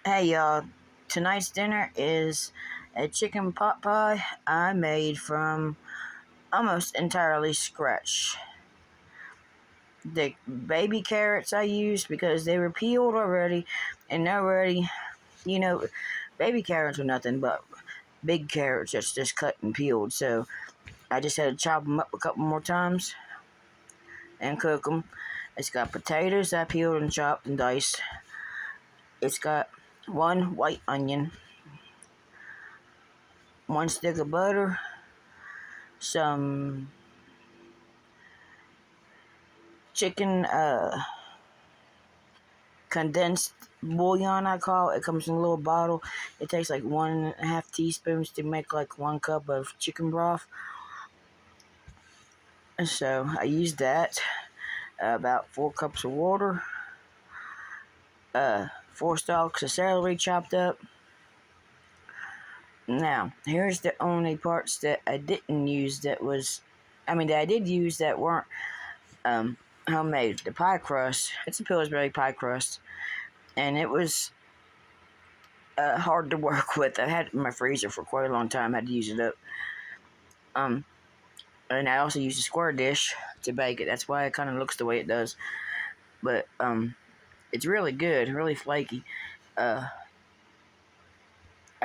Hey y'all, tonight's dinner is a chicken pot pie I made from almost entirely scratch. The baby carrots I used because they were peeled already and already, you know, baby carrots are nothing but big carrots that's just cut and peeled. So I just had to chop them up a couple more times and cook them. It's got potatoes I peeled and chopped and diced. It's got one white onion, one stick of butter, some chicken condensed bouillon, I call it. It comes in a little bottle. It takes like 1.5 teaspoons to make like 1 cup of chicken broth. And so I used that. About 4 cups of water. 4 stalks of celery chopped up. Now, here's the only parts that I didn't use that I did use that weren't homemade. The pie crust. It's a Pillsbury pie crust. And it was hard to work with. I had it in my freezer for quite a long time. I had to use it up. And I also used a square dish to bake it. That's why it kind of looks the way it does. But it's really good, really flaky. I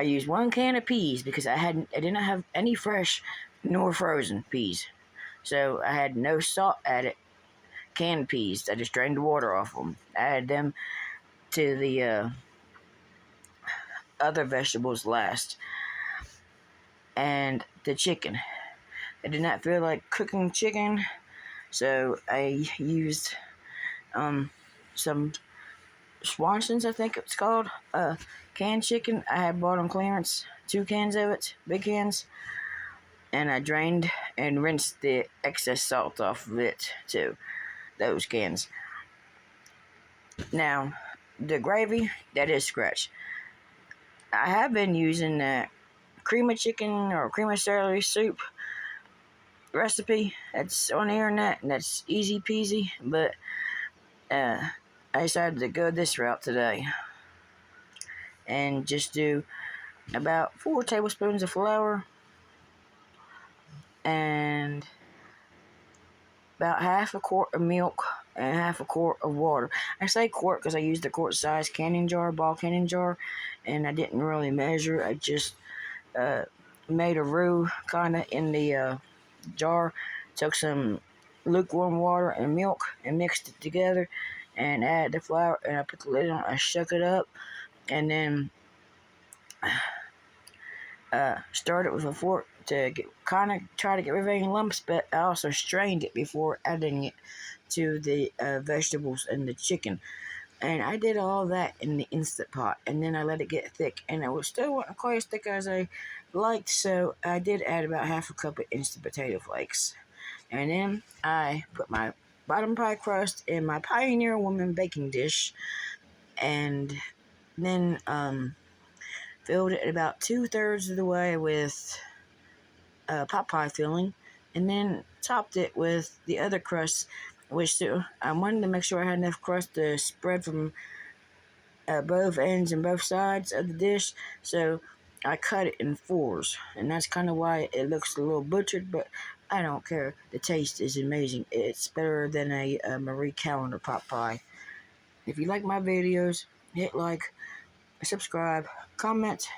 used 1 can of peas because I didn't have any fresh nor frozen peas, so I had no salt added. Canned peas, I just drained the water off them. I added them to the other vegetables last, and the chicken. I did not feel like cooking chicken, so I used some Swanson's, I think it's called, canned chicken. I had bought on clearance 2 cans of it, big cans, and I drained and rinsed the excess salt off of it too, those cans. Now, the gravy, that is scratch. I have been using that cream of chicken or cream of celery soup recipe that's on the internet, and that's easy peasy, but I decided to go this route today and just do about 4 tablespoons of flour and about half a quart of milk and half a quart of water. I say quart because I used the quart size ball canning jar, and I didn't really measure. I just made a roux kind of in the jar, took some lukewarm water and milk and mixed it together and added the flour, and I put the lid on. I shook it up and then started with a fork to try to get rid of any lumps, but I also strained it before adding it to the vegetables and the chicken. And I did all that in the Instant Pot, and then I let it get thick, and it was still wasn't quite as thick as I liked, so I did add about half a cup of instant potato flakes. And then I put my bottom pie crust in my Pioneer Woman baking dish, and then filled it about 2/3 of the way with pot pie filling, and then topped it with the other crust, which I wanted to make sure I had enough crust to spread from both ends and both sides of the dish, so I cut it in 4s, and that's kind of why it looks a little butchered, but I don't care. The taste is amazing. It's better than a Marie Callender pot pie. If you like my videos, hit like, subscribe, comment.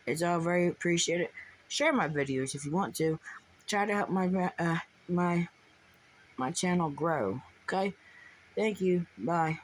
It's all very appreciated. Share my videos if you want to. Try to help my channel grow. Okay? Thank you. Bye.